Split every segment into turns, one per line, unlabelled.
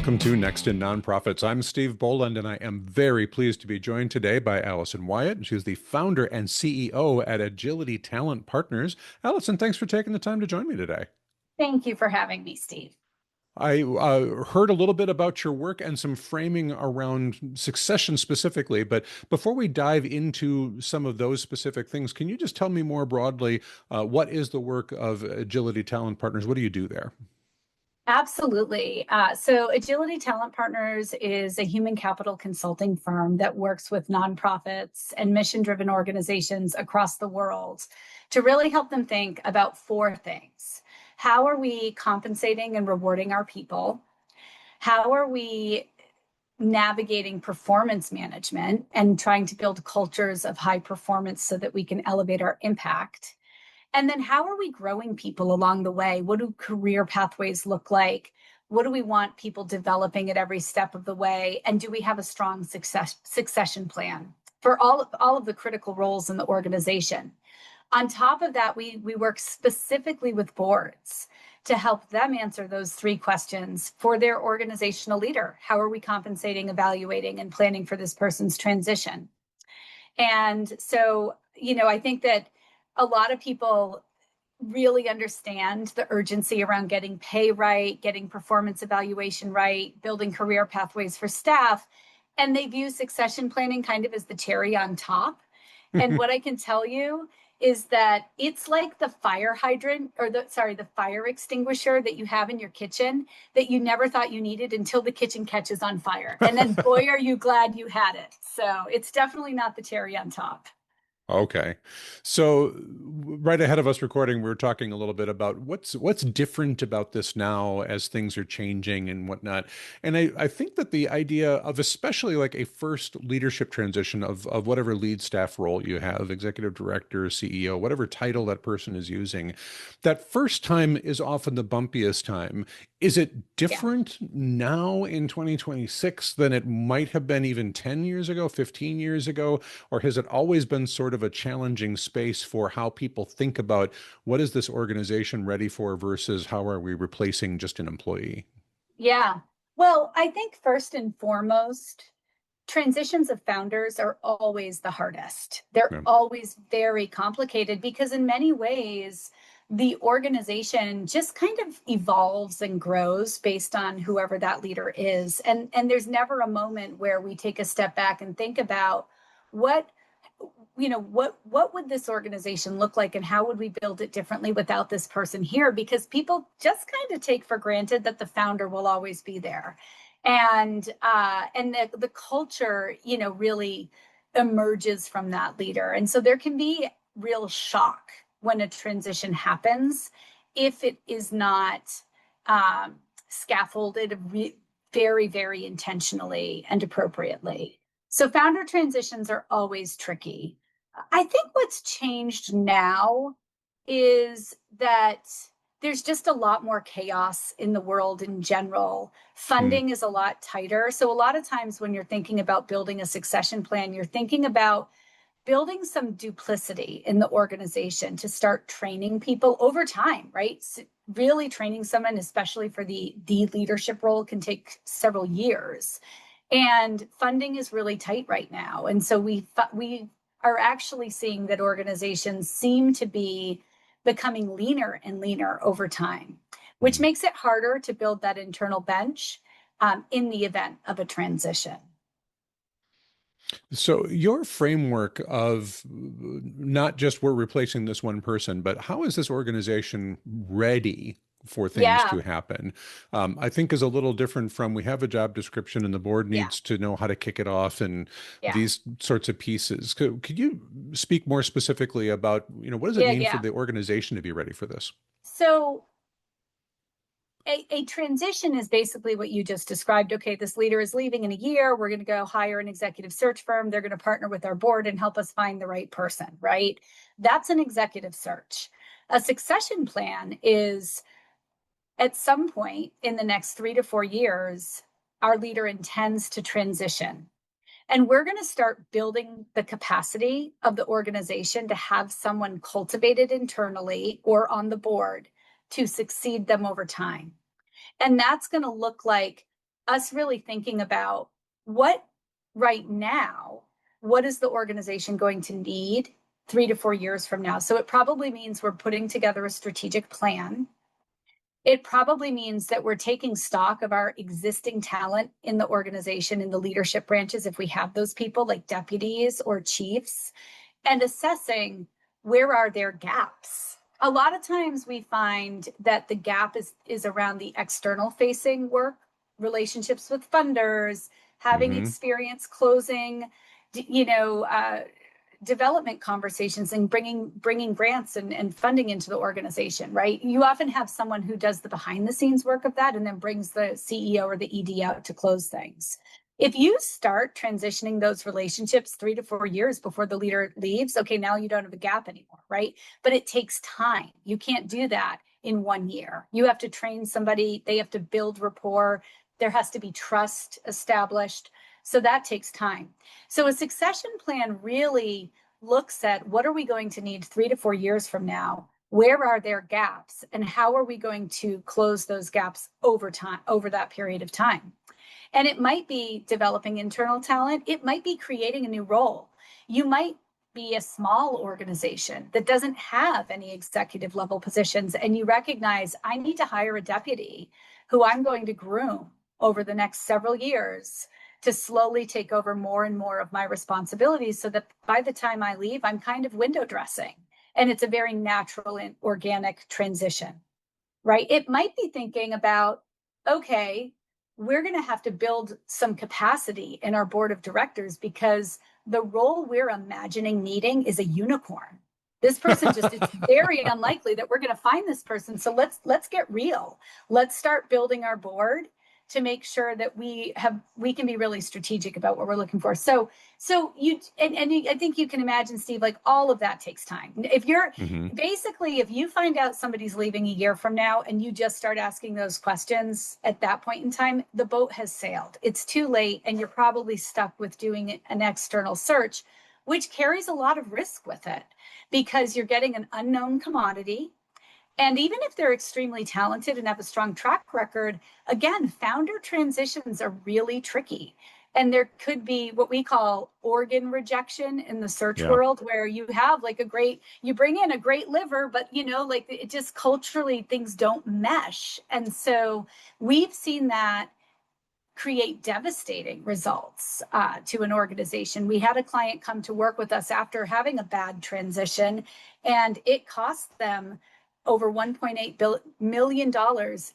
Welcome to Next in Nonprofits. I'm Steve Boland, and I am very pleased to be joined today by Allison Wyatt. She's the founder and CEO at Agility Talent Partners. Allison, thanks for taking the time to join me today.
Thank you for having me, Steve.
I heard a little bit about your work and some framing around succession specifically, but before we dive into some of those specific things, can you just tell me more broadly, what is the work of Agility Talent Partners? What do you do there?
Absolutely. So Agility Talent Partners is a human capital consulting firm that works with nonprofits and mission-driven organizations across the world to really help them think about four things. How are we compensating and rewarding our people? How are we navigating performance management and trying to build cultures of high performance so that we can elevate our impact? And then how are we growing people along the way? What do career pathways look like? What do we want people developing at every step of the way? And do we have a strong succession plan for all of the critical roles in the organization? On top of that, we work specifically with boards to help them answer those three questions for their organizational leader. How are we compensating, evaluating, and planning for this person's transition? And so, I think that a lot of people really understand the urgency around getting pay right, getting performance evaluation right, building career pathways for staff, and they view succession planning kind of as the cherry on top. And what I can tell you is that it's like the fire hydrant or the fire extinguisher that you have in your kitchen that you never thought you needed until the kitchen catches on fire. And then boy, are you glad you had it. So it's definitely not the cherry on top.
Okay. So right ahead of us recording, we were talking a little bit about what's different about this now as things are changing and whatnot. And I think that the idea of especially like a first leadership transition of whatever lead staff role you have, executive director, CEO, whatever title that person is using, that first time is often the bumpiest time. Is it different now in 2026 than it might have been even 10 years ago, 15 years ago? Or has it always been sort of a challenging space for how people think about what is this organization ready for versus how are we replacing just an employee?
Yeah. Well, I think first and foremost, transitions of founders are always the hardest. They're
Yeah.
always very complicated because in many ways, the organization just kind of evolves and grows based on whoever that leader is. And there's never a moment where we take a step back and think about what what would this organization look like and how would we build it differently without this person here? Because people just kind of take for granted that the founder will always be there. And the culture, really emerges from that leader. And so there can be real shock when a transition happens if it is not scaffolded very, very intentionally and appropriately. So founder transitions are always tricky. I think what's changed now is that there's just a lot more chaos in the world in general. Funding is a lot tighter. So a lot of times when you're thinking about building a succession plan, you're thinking about building some duplicity in the organization to start training people over time, right? So really training someone, especially for the leadership role, can take several years. And funding is really tight right now. And so we are actually seeing that organizations seem to be becoming leaner and leaner over time, which makes it harder to build that internal bench in the event of a transition.
So your framework of not just we're replacing this one person, but how is this organization ready for things to happen? I think is a little different from we have a job description and the board needs to know how to kick it off and these sorts of pieces. Could you speak more specifically about, what does it mean for the organization to be ready for this?
So a transition is basically what you just described. Okay, this leader is leaving in a year. We're going to go hire an executive search firm. They're going to partner with our board and help us find the right person, right? That's an executive search. A succession plan is at some point in the next 3 to 4 years, our leader intends to transition. And we're going to start building the capacity of the organization to have someone cultivated internally or on the board to succeed them over time. And that's going to look like us really thinking about what right now, what is the organization going to need 3 to 4 years from now? So it probably means we're putting together a strategic plan. It probably means that we're taking stock of our existing talent in the organization, in the leadership branches, if we have those people like deputies or chiefs, and assessing where are their gaps. A lot of times we find that the gap is around the external facing work, relationships with funders, having
Hmm.
experience closing, you know, development conversations and bringing grants and funding into the organization, right? You often have someone who does the behind the scenes work of that and then brings the CEO or the ED out to close things. If you start transitioning those relationships 3 to 4 years before the leader leaves, okay, now you don't have a gap anymore, right? But it takes time. You can't do that in 1 year. You have to train somebody, they have to build rapport, there has to be trust established. So that takes time. So a succession plan really looks at what are we going to need 3 to 4 years from now? Where are there gaps? And how are we going to close those gaps over time, over that period of time? And it might be developing internal talent. It might be creating a new role. You might be a small organization that doesn't have any executive level positions, and you recognize I need to hire a deputy who I'm going to groom over the next several years to slowly take over more and more of my responsibilities so that by the time I leave, I'm kind of window dressing. And it's a very natural and organic transition, right? It might be thinking about, okay, we're going to have to build some capacity in our board of directors because the role we're imagining needing is a unicorn. This person just, it's very unlikely that we're going to find this person. So let's get real. Let's start building our board to make sure that we can be really strategic about what we're looking for. So you I think you can imagine, Steve, like all of that takes time. If you're
Hmm.
basically, if you find out somebody's leaving a year from now and you just start asking those questions at that point in time, the boat has sailed. It's too late, and you're probably stuck with doing an external search, which carries a lot of risk with it because you're getting an unknown commodity. And even if they're extremely talented and have a strong track record, again, founder transitions are really tricky. And there could be what we call organ rejection in the search
Yeah.
world, where you have like you bring in a great liver, but like it just culturally things don't mesh. And so we've seen that create devastating results to an organization. We had a client come to work with us after having a bad transition, and it cost them over $1.8 million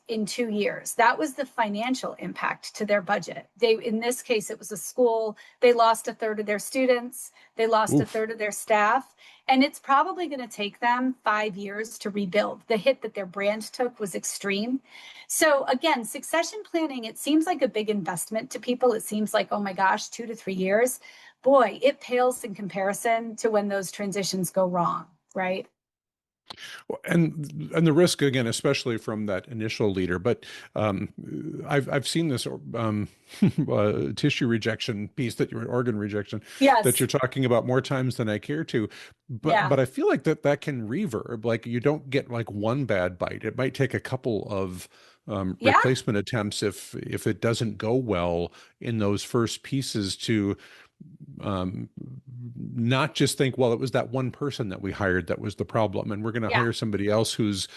in 2 years. That was the financial impact to their budget. In this case, it was a school. They lost a third of their students. They lost a
Oof.
third of their staff. And it's probably going to take them 5 years to rebuild. The hit that their brand took was extreme. So again, succession planning, it seems like a big investment to people. It seems like, oh my gosh, 2 to 3 years. Boy, it pales in comparison to when those transitions go wrong, right?
And the risk again, especially from that initial leader. But um, I've seen this tissue rejection piece that you're organ rejection that
Yes.
you're talking about more times than I care to. But
Yeah.
but I feel like that can reverb. Like you don't get like one bad bite. It might take a couple of
Yeah.
replacement attempts if it doesn't go well in those first pieces to um, not just think, well, it was that one person that we hired that was the problem, and we're going to
Yeah.
hire somebody else who's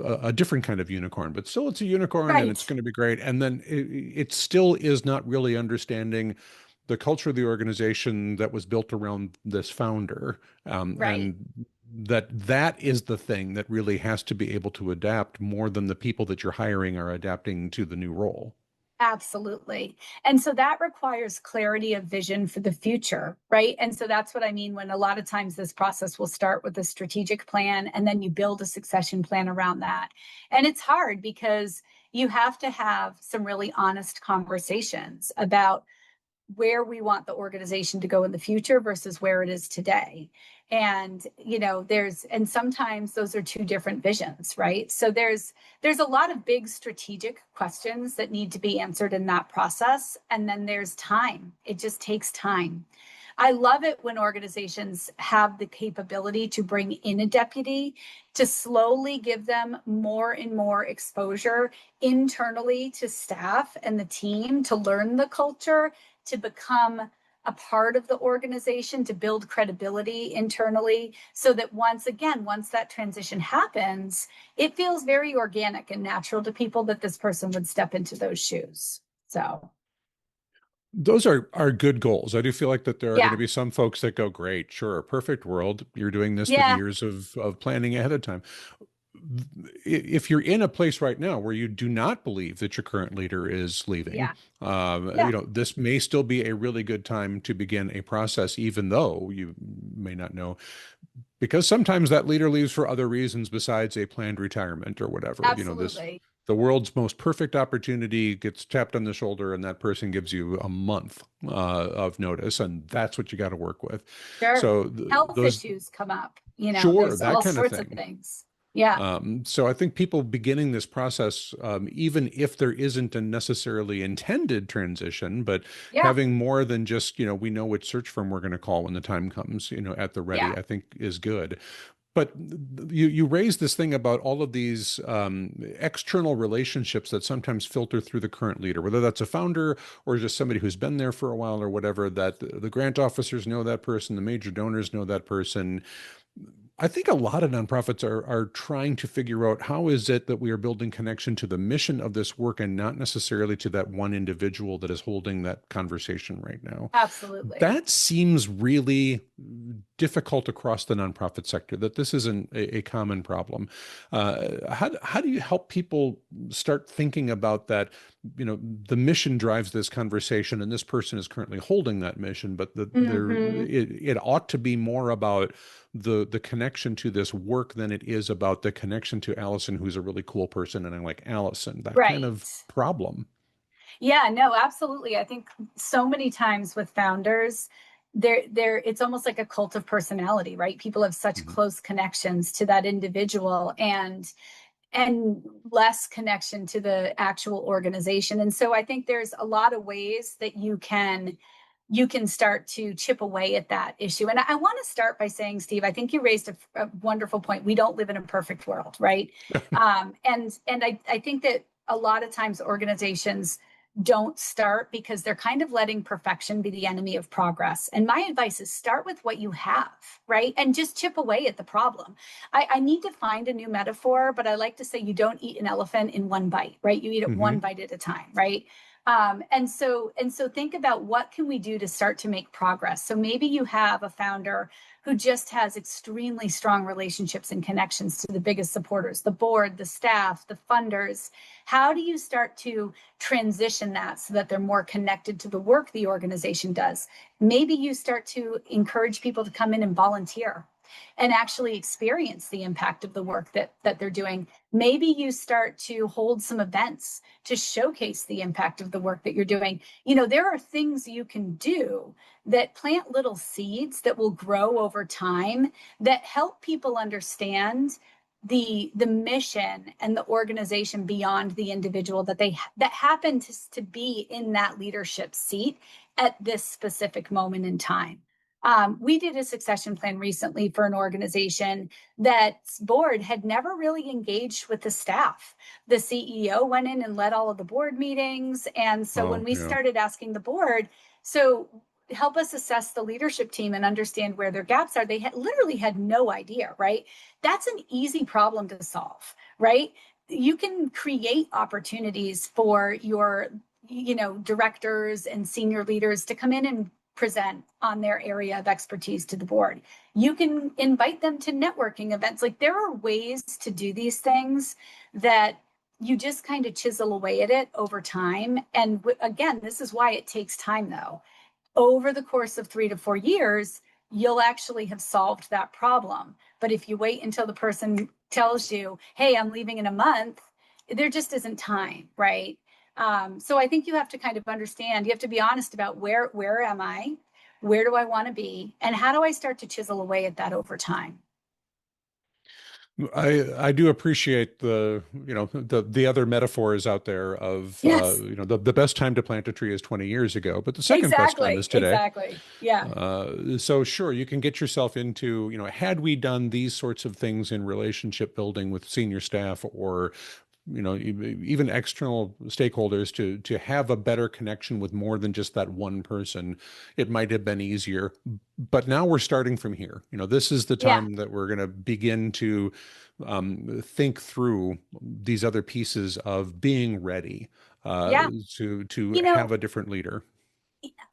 a different kind of unicorn, but still it's a unicorn and it's
Right.
going to be great. And then it still is not really understanding the culture of the organization that was built around this founder,
Right.
and that is the thing that really has to be able to adapt more than the people that you're hiring are adapting to the new role.
Absolutely. And so that requires clarity of vision for the future, right? And so that's what I mean when a lot of times this process will start with a strategic plan and then you build a succession plan around that. And it's hard because you have to have some really honest conversations about where we want the organization to go in the future versus where it is today. And and sometimes those are two different visions, right? So there's a lot of big strategic questions that need to be answered in that process, and then there's time. It just takes time. I love it when organizations have the capability to bring in a deputy to slowly give them more and more exposure internally to staff and the team to learn the culture, to become a part of the organization, to build credibility internally, so that once that transition happens, it feels very organic and natural to people that this person would step into those shoes. So
Those are good goals. I do feel like that there are going
yeah,
to be some folks that go, great, sure, perfect world. You're doing this with
yeah,
years of planning ahead of time. If you're in a place right now where you do not believe that your current leader is leaving,
yeah, yeah,
this may still be a really good time to begin a process, even though you may not know, because sometimes that leader leaves for other reasons besides a planned retirement or whatever.
absolutely.
The world's most perfect opportunity gets tapped on the shoulder, and that person gives you a month of notice, and that's what you got to work with.
Sure.
So
Health
those,
issues come up,
sure,
there's
that
all
kind of
sorts of
thing.
things. Yeah,
So I think people beginning this process, even if there isn't a necessarily intended transition, but
yeah,
having more than just, we know which search firm we're going to call when the time comes, at the ready,
yeah,
I think is good. But you raised this thing about all of these external relationships that sometimes filter through the current leader, whether that's a founder or just somebody who's been there for a while or whatever, that the grant officers know that person, the major donors know that person. I think a lot of nonprofits are trying to figure out how is it that we are building connection to the mission of this work and not necessarily to that one individual that is holding that conversation right now.
absolutely.
That seems really difficult across the nonprofit sector, that this isn't a common problem. How do you help people start thinking about that? The mission drives this conversation, and this person is currently holding that mission, but
Hmm.
it ought to be more about the connection to this work than it is about the connection to Allison, who's a really cool person, and I like Allison. That kind
Right.
of problem.
Yeah, no, absolutely. I think so many times with founders, it's almost like a cult of personality, right? People have such
Mhm.
close connections to that individual and less connection to the actual organization. And so I think there's a lot of ways that you can start to chip away at that issue. And I want to start by saying, Steve, I think you raised a wonderful point. We don't live in a perfect world, right? And I think that a lot of times organizations don't start because they're kind of letting perfection be the enemy of progress. And my advice is start with what you have, right? And just chip away at the problem. I need to find a new metaphor, but I like to say you don't eat an elephant in one bite, right? You eat it one
Hmm.
bite at a time, right? And so think about what can we do to start to make progress. So maybe you have a founder who just has extremely strong relationships and connections to the biggest supporters, the board, the staff, the funders. How do you start to transition that so that they're more connected to the work the organization does? Maybe you start to encourage people to come in and volunteer and actually experience the impact of the work that they're doing. Maybe you start to hold some events to showcase the impact of the work that you're doing. There are things you can do that plant little seeds that will grow over time that help people understand the mission and the organization beyond the individual that happen to be in that leadership seat at this specific moment in time. We did a succession plan recently for an organization that's board had never really engaged with the staff. The CEO went in and led all of the board meetings. And so when
Oh,
we
yeah.
started asking the board, so help us assess the leadership team and understand where their gaps are, they literally had no idea, right? That's an easy problem to solve, right? You can create opportunities for your directors and senior leaders to come in and present on their area of expertise to the board. You can invite them to networking events. Like there are ways to do these things that you just kind of chisel away at it over time. And again, this is why it takes time though. Over the course of 3 to 4 years, you'll actually have solved that problem. But if you wait until the person tells you, hey, I'm leaving in a month, there just isn't time, right? So I think you have to kind of understand, you have to be honest about where am I? Where do I want to be? And how do I start to chisel away at that over time?
I do appreciate the other metaphors out there of
Yes,
the best time to plant a tree is 20 years ago, but the second best time
exactly.
is today.
Exactly. Yeah.
So sure, you can get yourself into, had we done these sorts of things in relationship building with senior staff or even external stakeholders to have a better connection with more than just that one person, it might have been easier. But now we're starting from here. This is the
Yeah.
time that we're going to begin to think through these other pieces of being ready uh,
Yeah.
to
You
have
know,
a different leader.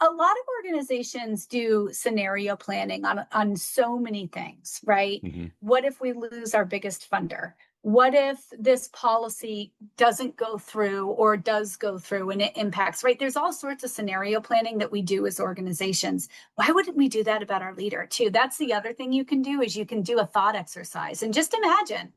a lot of organizations do scenario planning on so many things, right?
Hmm.
What if we lose our biggest funder? What if this policy doesn't go through or does go through and it impacts, right? There's all sorts of scenario planning that we do as organizations. Why wouldn't we do that about our leader too? That's the other thing you can do is you can do a thought exercise and just imagine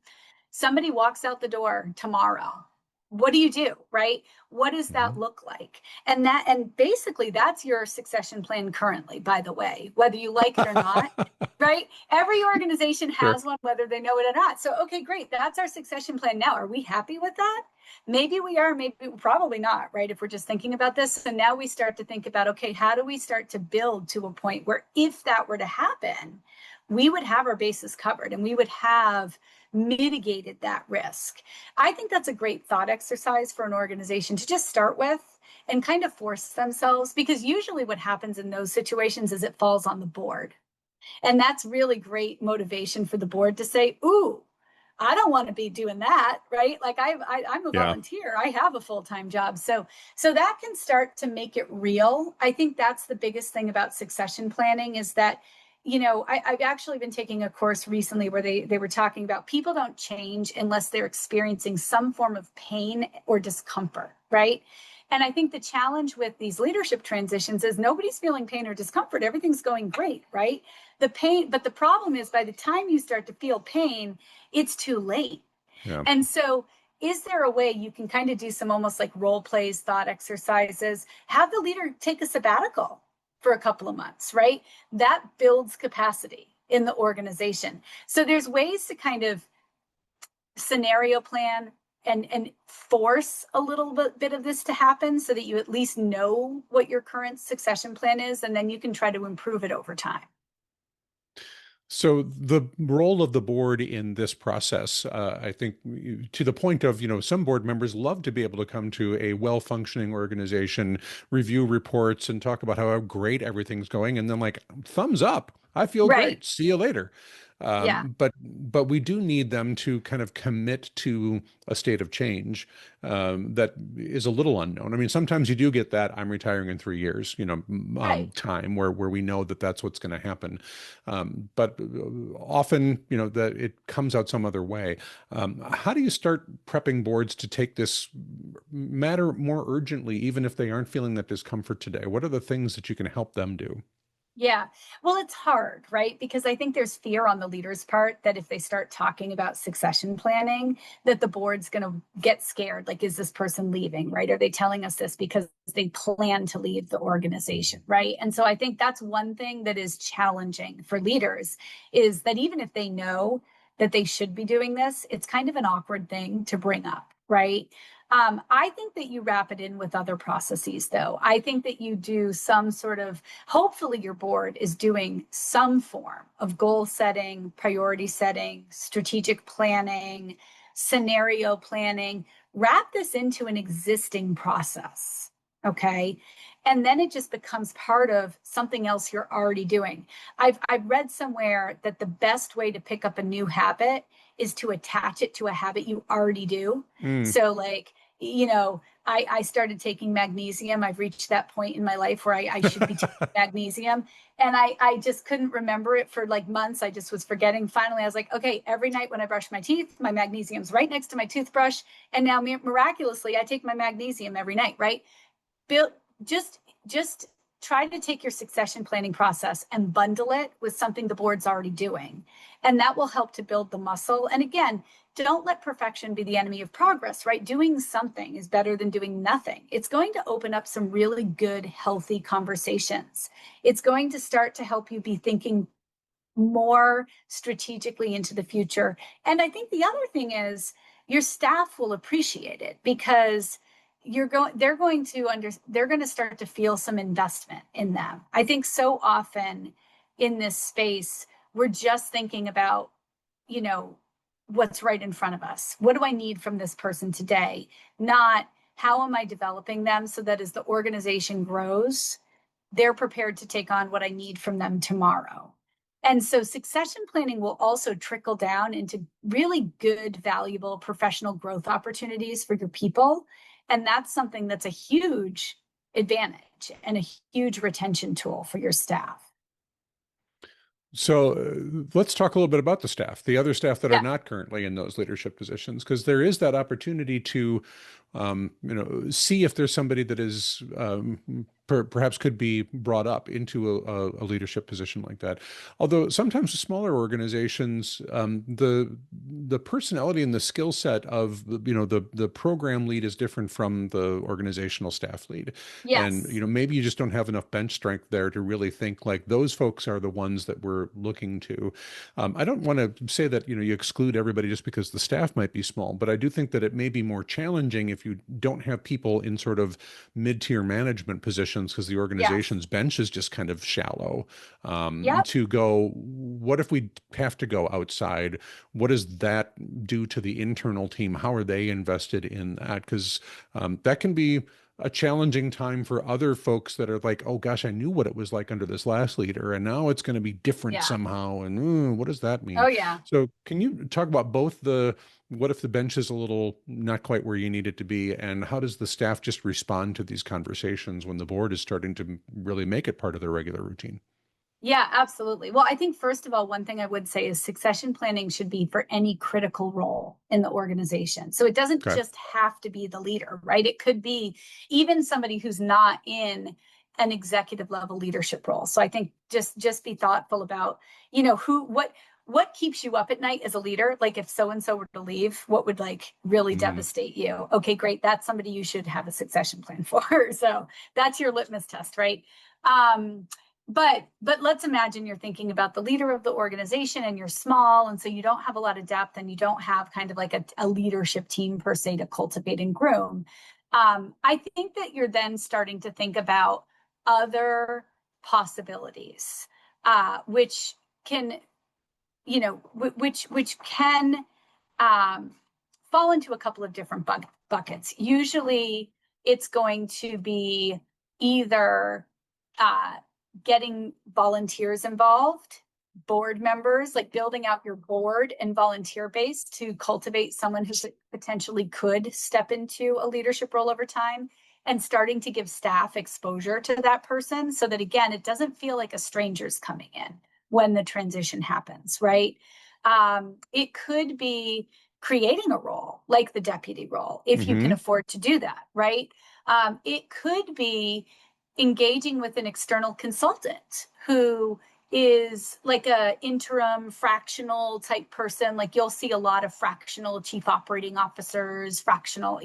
somebody walks out the door tomorrow. What do, right? What does that
Hmm.
look like? And basically that's your succession plan currently, by the way, whether you like it or not, right? Every organization
Sure.
has one, whether they know it or not. So, okay, great. That's our succession plan now. Are we happy with that? Maybe we are, maybe probably not, right? If we're just thinking about this. So now we start to think about, okay, how do we start to build to a point where if that were to happen, we would have our bases covered and we would have mitigated that risk. I think that's a great thought exercise for an organization to just start with and kind of force themselves, because usually what happens in those situations is it falls on the board. And that's really great motivation for the board to say, ooh, I don't want to be doing that, right? Like I'm a
Yeah.
volunteer. I have a full-time job. So that can start to make it real. I think that's the biggest thing about succession planning is that, I've actually been taking a course recently where they were talking about people don't change unless they're experiencing some form of pain or discomfort, right? And I think the challenge with these leadership transitions is nobody's feeling pain or discomfort. Everything's going great, right? The pain, but the problem is by the time you start to feel pain, it's too late.
Yeah.
And so, is there a way you can kind of do some almost like role plays, thought exercises, have the leader take a sabbatical for a couple of months, right? That builds capacity in the organization. So, there's ways to kind of scenario plan and force a little bit of this to happen so that you at least know what your current succession plan is, and then you can try to improve it over time.
So the role of the board in this process, I think, to the point of, some board members love to be able to come to a well-functioning organization, review reports, and talk about how great everything's going, and then like, thumbs up, I feel
Right.
great. See you later.
Yeah.
But we do need them to kind of commit to a state of change that is a little unknown. I mean, sometimes you do get that I'm retiring in 3 years,
Right.
time where we know that that's what's going to happen. But often, that it comes out some other way. How do you start prepping boards to take this matter more urgently, even if they aren't feeling that discomfort today? What are the things that you can help them do?
Yeah. Well, it's hard, right? Because I think there's fear on the leader's part that if they start talking about succession planning, that the board's going to get scared. Like, is this person leaving, right? Are they telling us this because they plan to leave the organization, right? And so I think that's one thing that is challenging for leaders is that even if they know that they should be doing this, it's kind of an awkward thing to bring up, right? I think that you wrap it in with other processes, though. I think that you do some sort of, hopefully, your board is doing some form of goal setting, priority setting, strategic planning, scenario planning. Wrap this into an existing process. Okay. And then it just becomes part of something else you're already doing. I've read somewhere that the best way to pick up a new habit is to attach it to a habit you already do.
Mm.
So, like, I started taking magnesium. I've reached that point in my life where I should be taking magnesium. And I just couldn't remember it for like months. I just was forgetting. Finally, I was like, okay, every night when I brush my teeth, my magnesium's right next to my toothbrush. And now miraculously, I take my magnesium every night, right? Build just try to take your succession planning process and bundle it with something the board's already doing. And that will help to build the muscle. And again, don't let perfection be the enemy of progress, right? Doing something is better than doing nothing. It's going to open up some really good, healthy conversations. It's going to start to help you be thinking more strategically into the future. And I think the other thing is your staff will appreciate it because they're going to start to feel some investment in them. I think so often in this space, we're just thinking about, you know, what's right in front of us. What do I need from this person today? Not how am I developing them so that as the organization grows, they're prepared to take on what I need from them tomorrow. And so succession planning will also trickle down into really good, valuable professional growth opportunities for your people. And that's something that's a huge advantage and a huge retention tool for your staff.
So let's talk a little bit about the staff, the other staff that are
Yeah.
not currently in those leadership positions, because there is that opportunity to, see if there's somebody that is perhaps could be brought up into a leadership position like that. Although sometimes with smaller organizations, the personality and the skill set of the program lead is different from the organizational staff lead, and
Yes.
maybe you just don't have enough bench strength there to really think like those folks are the ones that we're looking to. I don't want to say that you exclude everybody just because the staff might be small, but I do think that it may be more challenging if you don't have people in sort of mid-tier management positions because the
Yes.
organization's bench is just kind of shallow.
Yep.
To go, what if we have to go outside? What does that do to the internal team? How are they invested in that? Because that can be a challenging time for other folks that are like, oh gosh, I knew what it was like under this last leader, and now it's going to be different
Yeah.
somehow. And what does that
Oh,
mean?
yeah.
So, can you talk about both the what if the bench is a little not quite where you need it to be, and how does the staff just respond to these conversations when the board is starting to really make it part of their regular routine?
Yeah, absolutely. Well, I think first of all, one thing I would say is succession planning should be for any critical role in the organization. So it doesn't
Okay.
just have to be the leader, right? It could be even somebody who's not in an executive level leadership role. So I think just be thoughtful about, what keeps you up at night as a leader? Like if so and so were to leave, what would like really
Mm,
devastate you? Okay, great. That's somebody you should have a succession plan for. So that's your litmus test, right? Um, but let's imagine you're thinking about the leader of the organization and you're small, and so you don't have a lot of depth and you don't have kind of like a leadership team per se to cultivate and groom. I think that you're then starting to think about other possibilities, which can, which can um, fall into a couple of different buckets. Usually, it's going to be either uh, getting volunteers involved, board members, like building out your board and volunteer base to cultivate someone who potentially could step into a leadership role over time, and starting to give staff exposure to that person so that, again, it doesn't feel like a stranger's coming in when the transition happens, right? It could be creating a role like the deputy role if you can
hmm
afford to do that, right? It could be engaging with an external consultant who is like a interim fractional type person. Like you'll see a lot of fractional chief operating officers, fractional,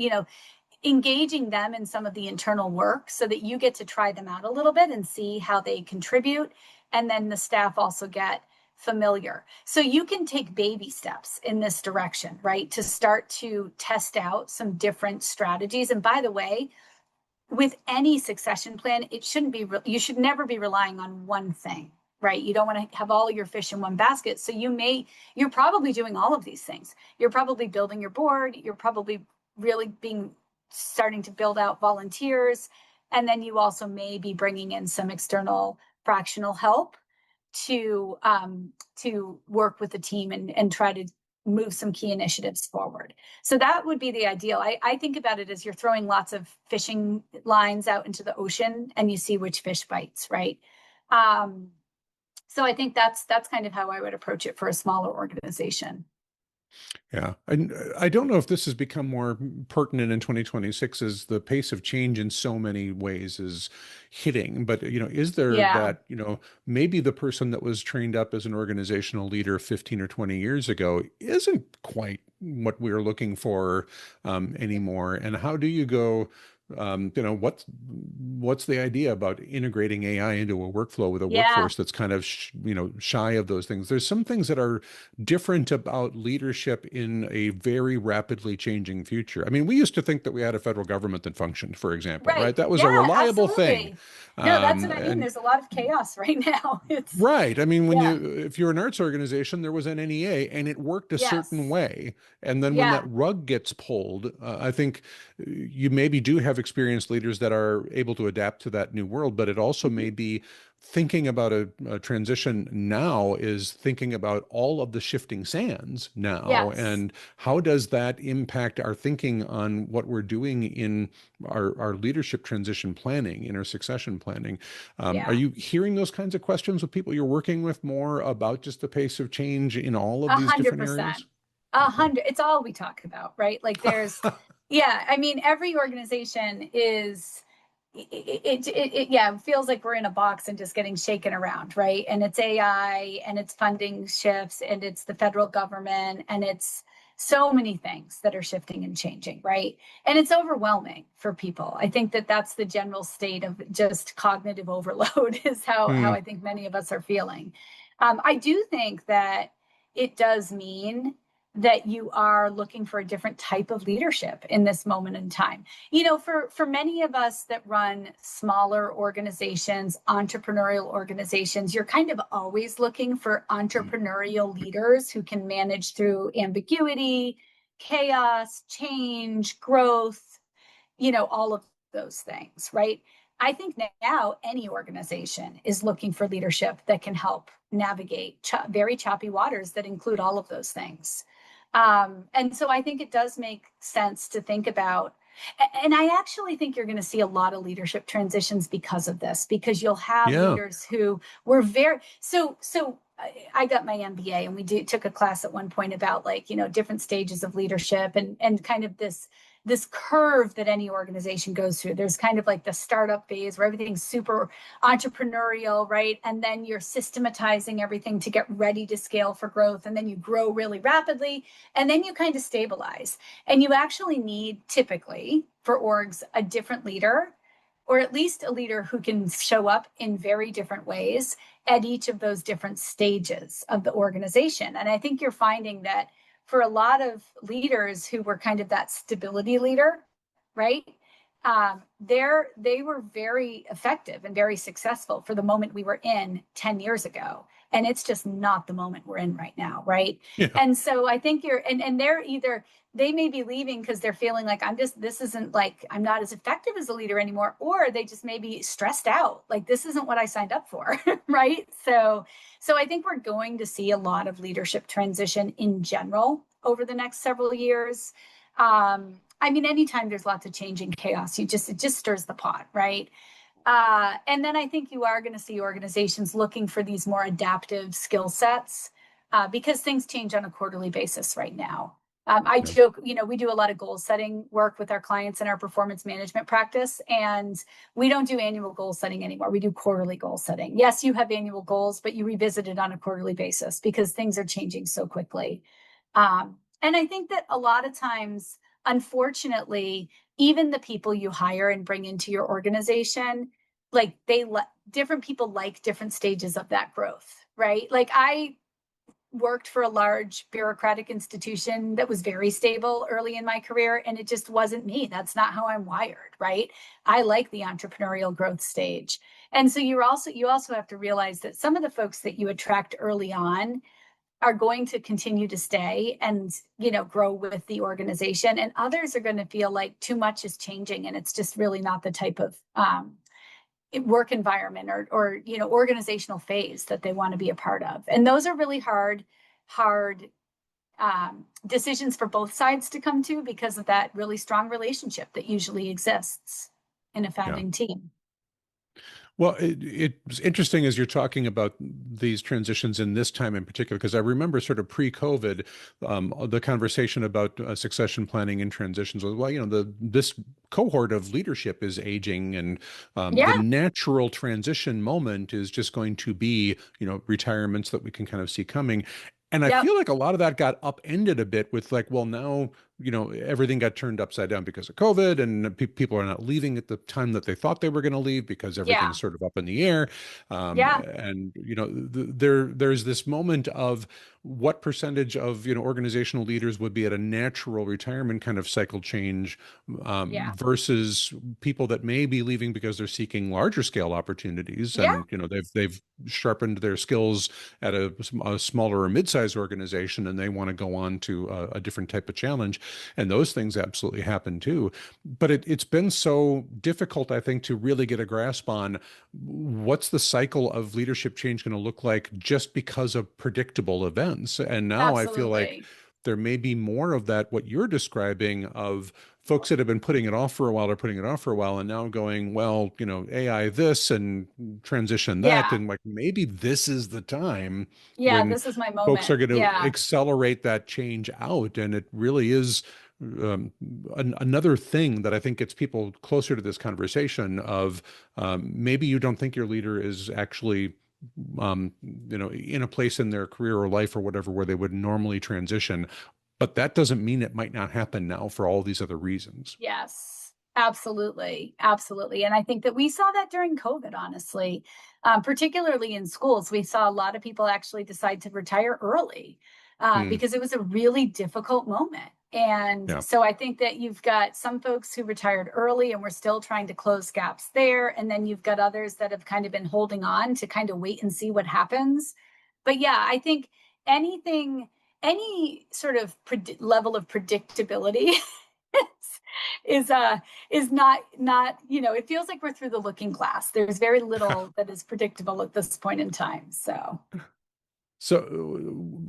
engaging them in some of the internal work so that you get to try them out a little bit and see how they contribute. And then the staff also get familiar. So you can take baby steps in this direction, right? To start to test out some different strategies. And by the way, with any succession plan, it shouldn't be, you should never be relying on one thing, right? You don't want to have all of your fish in one basket. So you're probably doing all of these things. You're probably building your board. You're probably really starting to build out volunteers. And then you also may be bringing in some external fractional help to work with the team and try to move some key initiatives forward. So that would be the ideal. I think about it as you're throwing lots of fishing lines out into the ocean and you see which fish bites, right? Um, so I think that's kind of how I would approach it for a smaller organization.
Yeah. I don't know if this has become more pertinent in 2026 as the pace of change in so many ways is hitting. But, is there
Yeah.
that, maybe the person that was trained up as an organizational leader 15 or 20 years ago isn't quite what we're looking for anymore? And how do you go what's the idea about integrating AI into a workflow with a
Yeah,
workforce that's kind of shy of those things? There's some things that are different about leadership in a very rapidly changing future. I mean, we used to think that we had a federal government that functioned, for example, right?
right.
That was a
Yeah,
reliable thing.
absolutely. No, that's what I mean.
And
There's a lot of chaos right now. It's,
Right. I mean,
yeah,
if you're an arts organization, there was an NEA and it worked a certain
yes.
way. And then when that
Yeah.
rug gets pulled, I think you maybe do have experienced leaders that are able to adapt to that new world, but it also
Mhm.
may be thinking about a transition now is thinking about all of the shifting sands now.
Yes.
And how does that impact our thinking on what we're doing in our leadership transition planning, in our succession planning? Are
Yeah.
you hearing those kinds of questions with people you're working with more about just the pace of change in all of
A
these
hundred
different
percent.
areas?
A
Okay.
hundred. It's all we talk about, right? Like there's, yeah, I mean, every organization is, yeah, it feels like we're in a box and just getting shaken around, right? And it's AI and it's funding shifts and it's the federal government and it's so many things that are shifting and changing, right? And it's overwhelming for people. I think that that's the general state of just cognitive overload is how
Hmm.
I think many of us are feeling. I do think that it does mean that you are looking for a different type of leadership in this moment in time. You know, for many of us that run smaller organizations, entrepreneurial organizations, you're kind of always looking for entrepreneurial leaders who can manage through ambiguity, chaos, change, growth, all of those things, right? I think now any organization is looking for leadership that can help navigate very choppy waters that include all of those things. And so I think it does make sense to think about. And I actually think you're going to see a lot of leadership transitions because of this, because you'll have
Yeah.
leaders who were very so. I got my MBA and we took a class at one point about like, different stages of leadership and kind of this curve that any organization goes through. There's kind of like the startup phase where everything's super entrepreneurial, right? And then you're systematizing everything to get ready to scale for growth. And then you grow really rapidly. And then you kind of stabilize. And you actually need typically for orgs a different leader, or at least a leader who can show up in very different ways at each of those different stages of the organization. And I think you're finding that for a lot of leaders who were kind of that stability leader, right? They were very effective and very successful for the moment we were in 10 years ago. And it's just not the moment we're in right now, right?
Yeah.
And so I think and they're either, they may be leaving because they're feeling like this isn't like, I'm not as effective as a leader anymore, or they just may be stressed out. Like, this isn't what I signed up for, right? So I think we're going to see a lot of leadership transition in general over the next several years. I mean, anytime there's lots of change and chaos, it just stirs the pot, right? And then I think you are going to see organizations looking for these more adaptive skill sets because things change on a quarterly basis right now. I
Yeah.
joke, we do a lot of goal setting work with our clients in our performance management practice, and we don't do annual goal setting anymore. We do quarterly goal setting. Yes, you have annual goals, but you revisit it on a quarterly basis because things are changing so quickly. And I think that a lot of times, unfortunately, even the people you hire and bring into your organization, like different people like different stages of that growth, right? Like I worked for a large bureaucratic institution that was very stable early in my career, and it just wasn't me. That's not how I'm wired, right? I like the entrepreneurial growth stage. And so you also have to realize that some of the folks that you attract early on are going to continue to stay and grow with the organization, and others are going to feel like too much is changing and it's just really not the type of work environment or organizational phase that they want to be a part of. And those are really hard decisions for both sides to come to because of that really strong relationship that usually exists in a
Yeah.
founding team.
Well, it's interesting as you're talking about these transitions in this time in particular, because I remember sort of pre-COVID, the conversation about succession planning and transitions was, well, this cohort of leadership is aging, and the
Yeah.
natural transition moment is just going to be, retirements that we can kind of see coming. And I
Yep.
feel like a lot of that got upended a bit with like, well, now, everything got turned upside down because of COVID, and people are not leaving at the time that they thought they were going to leave because
Yeah.
everything's sort of up in the air.
Yeah.
And, there's this moment of what percentage of, organizational leaders would be at a natural retirement kind of cycle change,
Yeah.
versus people that may be leaving because they're seeking larger scale opportunities,
Yeah.
and, they've sharpened their skills at a smaller or mid-sized organization, and they want to go on to a different type of challenge. And those things absolutely happen too. But it's been so difficult, I think, to really get a grasp on what's the cycle of leadership change going to look like just because of predictable events. And now I feel like
Absolutely.
there may be more of that, what you're describing, of folks that have been putting it off for a while are putting it off for a while and now going, well, AI this and transition that.
Yeah.
And like maybe this is the time
Yeah.
when
This is my
folks are
moment.
going to
Yeah.
accelerate that change out. And it really is another thing that I think gets people closer to this conversation of, maybe you don't think your leader is actually in a place in their career or life or whatever where they would normally transition. But that doesn't mean it might not happen now for all these other reasons.
Yes, absolutely. Absolutely. And I think that we saw that during COVID, honestly, particularly in schools. We saw a lot of people actually decide to retire early
Hmm.
because it was a really difficult moment. And
Yeah.
so I think that you've got some folks who retired early and we're still trying to close gaps there. And then you've got others that have kind of been holding on to kind of wait and see what happens. But yeah, I think anything, any sort of level of predictability is is not it feels like we're through the looking glass. There's very little that is predictable at this point in time. So
So,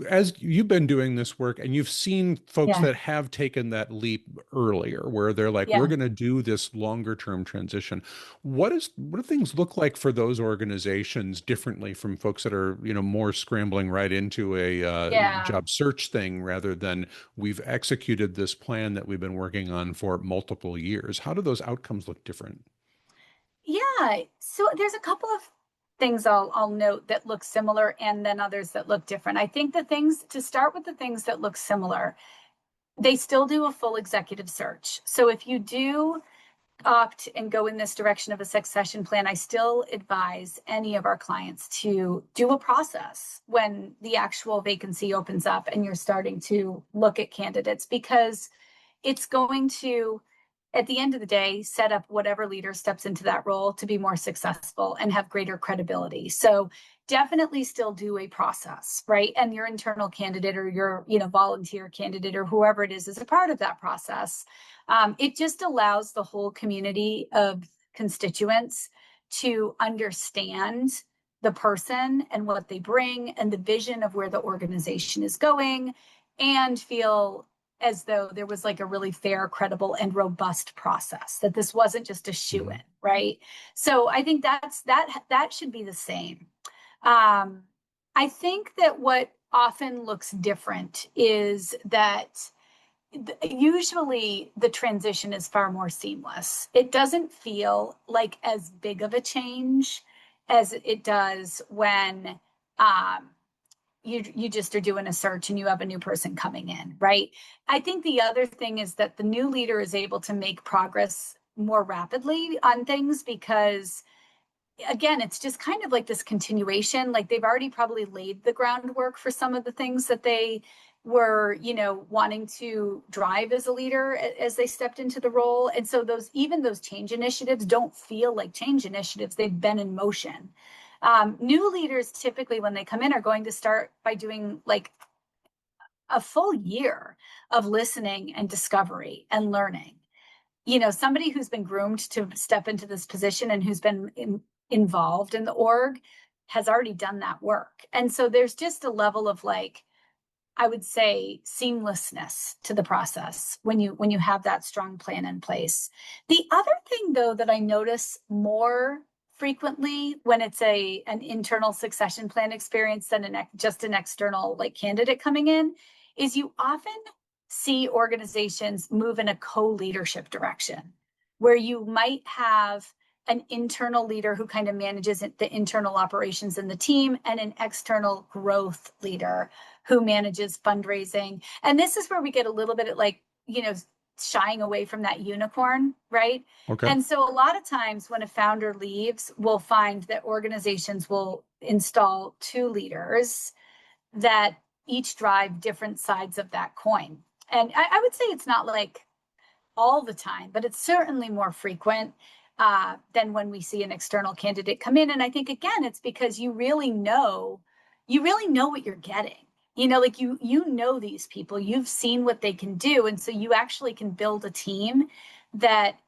as you've been doing this work and you've seen folks
yeah.
that have taken that leap earlier, where they're like, we're
Yeah.
going to do this longer term transition. What do things look like for those organizations differently from folks that are, more scrambling right into a
Yeah.
job search thing rather than we've executed this plan that we've been working on for multiple years? How do those outcomes look different?
Yeah. So there's a couple of things I'll note that look similar and then others that look different. I think the things to start with, the things that look similar, they still do a full executive search. So if you do opt and go in this direction of a succession plan, I still advise any of our clients to do a process when the actual vacancy opens up and you're starting to look at candidates, because it's going to, at the end of the day, set up whatever leader steps into that role to be more successful and have greater credibility. So definitely still do a process, right? And your internal candidate or your, volunteer candidate or whoever it is a part of that process. It just allows the whole community of constituents to understand the person and what they bring and the vision of where the organization is going, and feel as though there was like a really fair, credible, and robust process, that this wasn't just a shoe in,
Mhm.
right? So I think that should be the same. Um, I think that what often looks different is that usually the transition is far more seamless. It doesn't feel like as big of a change as it does when um, you just are doing a search and you have a new person coming in, right? I think the other thing is that the new leader is able to make progress more rapidly on things because, again, it's just kind of like this continuation. Like they've already probably laid the groundwork for some of the things that they were, wanting to drive as a leader as they stepped into the role. And so those change initiatives don't feel like change initiatives. They've been in motion. New leaders typically, when they come in, are going to start by doing like a full year of listening and discovery and learning. Somebody who's been groomed to step into this position and who's been involved in the org has already done that work. And so there's just a level of, like, I would say, seamlessness to the process when you have that strong plan in place. The other thing, though, that I notice more frequently when it's an internal succession plan experience than just an external like candidate coming in, is you often see organizations move in a co-leadership direction where you might have an internal leader who kind of manages the internal operations in the team, and an external growth leader who manages fundraising. And this is where we get a little bit of like, shying away from that unicorn, right?
Okay.
And so a lot of times when a founder leaves, we'll find that organizations will install two leaders that each drive different sides of that coin. And I would say it's not like all the time, but it's certainly more frequent than when we see an external candidate come in. And I think, again, it's because you really know what you're getting. Like you know these people, you've seen what they can do. And so you actually can build a team that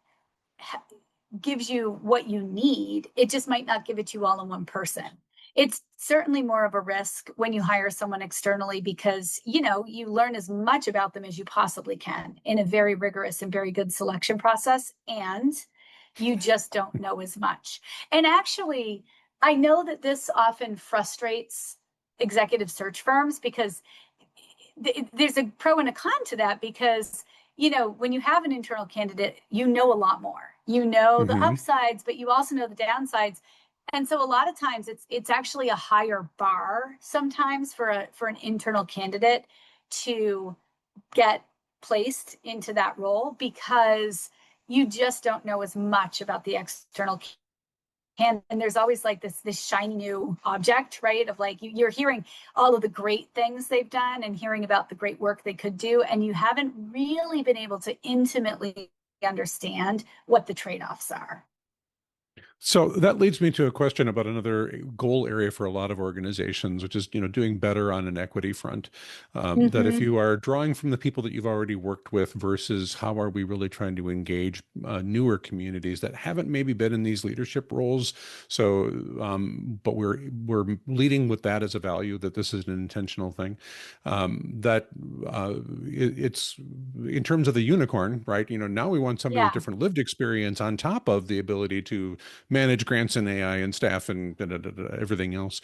gives you what you need. It just might not give it to you all in one person. It's certainly more of a risk when you hire someone externally because, you learn as much about them as you possibly can in a very rigorous and very good selection process. And you just don't know as much. And actually, I know that this often frustrates executive search firms because there's a pro and a con to that because, when you have an internal candidate, you know a lot more. You know the
Mm-hmm.
upsides, but you also know the downsides. And so a lot of times it's actually a higher bar sometimes for an internal candidate to get placed into that role because you just don't know as much about the external and there's always like this shiny new object, right? Of like you're hearing all of the great things they've done and hearing about the great work they could do, and you haven't really been able to intimately understand what the trade-offs are.
So that leads me to a question about another goal area for a lot of organizations, which is, doing better on an equity front. That if
Mm-hmm.
you are drawing from the people that you've already worked with versus how are we really trying to engage newer communities that haven't maybe been in these leadership roles. So, but we're leading with that as a value that this is an intentional thing. That it's in terms of the unicorn, right? Now we want somebody with
Yeah.
different lived experience on top of the ability to manage grants and AI and staff and everything else.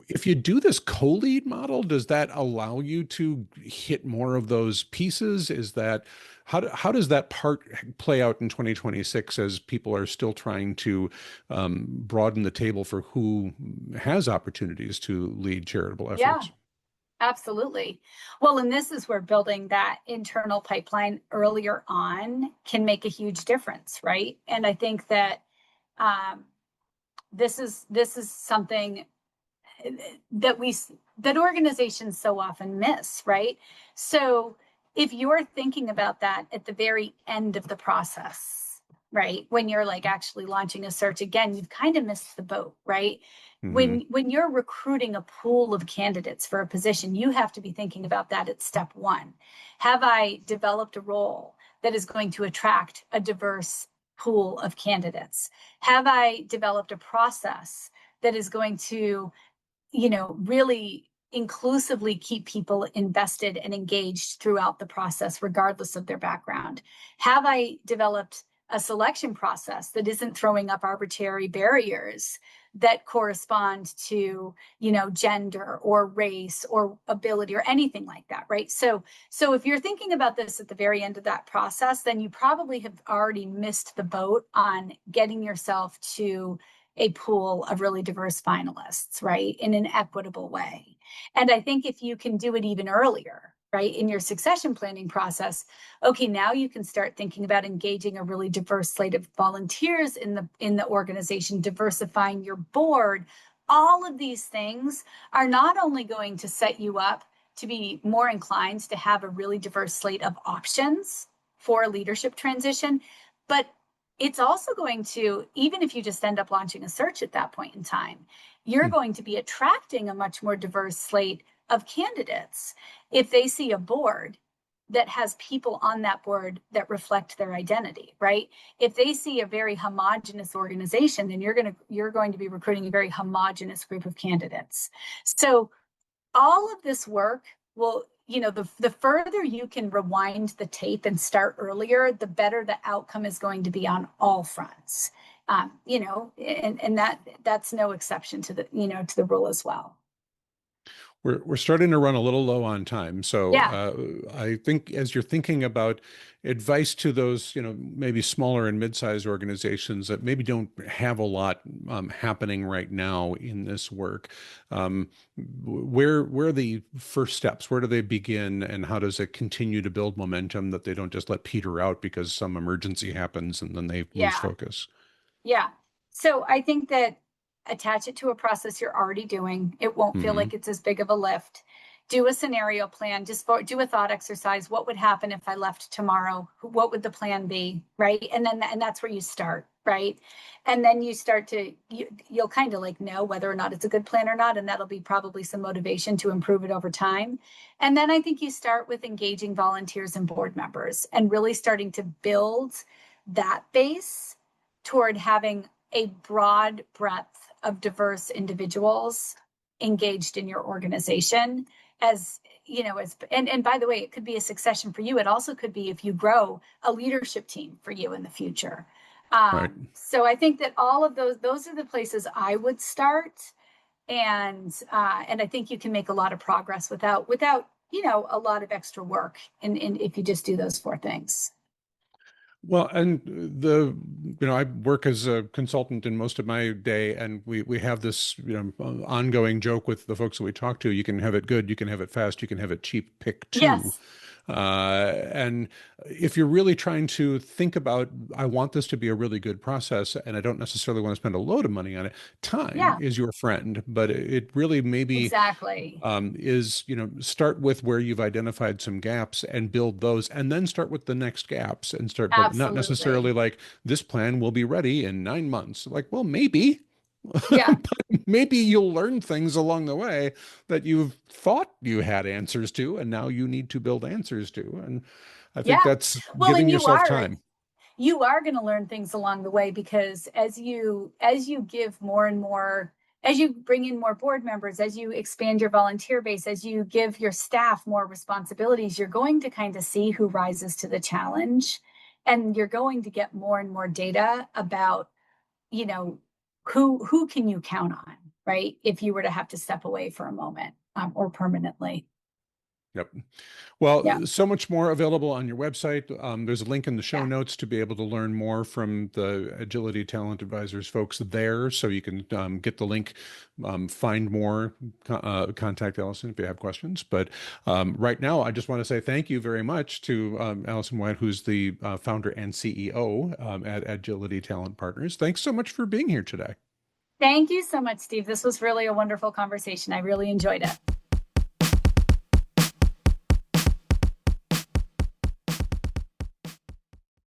If you do this co-lead model, does that allow you to hit more of those pieces? Is that how does that part play out in 2026 as people are still trying to broaden the table for who has opportunities to lead charitable
Yeah.
efforts?
Absolutely. Well, and this is where building that internal pipeline earlier on can make a huge difference, right? And I think that um, this is something that that organizations so often miss, right? So if you're thinking about that at the very end of the process, right, when you're like actually launching a search again, you've kind of missed the boat, right?
Hmm.
When you're recruiting a pool of candidates for a position, you have to be thinking about that at step one. Have I developed a role that is going to attract a diverse pool of candidates? Have I developed a process that is going to really inclusively keep invested and engaged throughout the process, regardless of their background? Have I developed a selection process that isn't throwing up arbitrary barriers that correspond to, gender or race or ability or anything like that, right? So if you're thinking about this at the very end of that process, then you probably have already missed the boat on getting yourself to a pool of really diverse finalists, right, in an equitable way. And I think if you can do it even earlier, right, in your succession planning process, okay, now you can start thinking about engaging a really diverse slate of volunteers in the organization, diversifying your board. All of these things are not only going to set you up to be more inclined to have a really diverse slate of options for a leadership transition, but it's also going to, even if you just end up launching a search at that point in time, you're going to be attracting a much more diverse slate of candidates if they see a board that has people on that board that reflect their identity, right? If they see a very homogenous organization, then you're going to be recruiting a very homogenous group of candidates. So all of this work will, the further you can rewind the tape and start earlier, the better the outcome is going to be on all fronts. And that's no exception to the rule as well.
We're starting to run a little low on time. So
Yeah.
I think as you're thinking about advice to those, maybe smaller and mid-sized organizations that maybe don't have a lot happening right now in this work, where are the first steps? Where do they begin, and how does it continue to build momentum that they don't just let peter out because some emergency happens and then they lose
Yeah.
focus?
Yeah. So I think that attach it to a process you're already doing. It won't feel
Hmm.
like it's as big of a lift. Do a scenario plan, do a thought exercise. What would happen if I left tomorrow? What would the plan be? Right. And that's where you start. Right. And then you start to, you'll kind of like know whether or not it's a good plan or not. And that'll be probably some motivation to improve it over time. And then I think you start with engaging volunteers and board members and really starting to build that base toward having a broad breadth of diverse individuals engaged in your organization as and by the way, it could be a succession for you. It also could be, if you grow, a leadership team for you in the future.
Right.
So I think that all of those are the places I would start. And I think you can make a lot of progress without a lot of extra work, and if you just do those four things.
Well, and I work as a consultant in most of my day, and we have this, ongoing joke with the folks that we talk to. You can have it good, you can have it fast, you can have it cheap, pick two.
Yes.
And if you're really trying to think about, I want this to be a really good process, and I don't necessarily want to spend a load of money on it, time
Yeah,
is your friend. But it really maybe
exactly.
is, start with where you've identified some gaps and build those, and then start with the next gaps and start building. Not necessarily
Absolutely.
like this plan will be ready in 9 months. Like, well, maybe,
Yeah.
but maybe you'll learn things along the way that you've thought you had answers to, and now you need to build answers to. And I think
Yeah.
that's
Well,
giving
and
yourself time.
you are going to learn things along the way, because as you give more and more, as you bring in more board members, as you expand your volunteer base, as you give your staff more responsibilities, you're going to kind of see who rises to the challenge, and you're going to get more and more data about, you know, who can you count on, right? If you were to have to step away for a moment, or permanently.
Yep.
Yeah.
Well, so much more available on your website. There's a link in the show
Yeah.
notes to be able to learn more from the Agility Talent Advisors folks there. So you can get the link, find more, contact Allison if you have questions. But right now, I just want to say thank you very much to Allison Wyatt, who's the founder and CEO at Agility Talent Partners. Thanks so much for being here today.
Thank you so much, Steve. This was really a wonderful conversation. I really enjoyed it.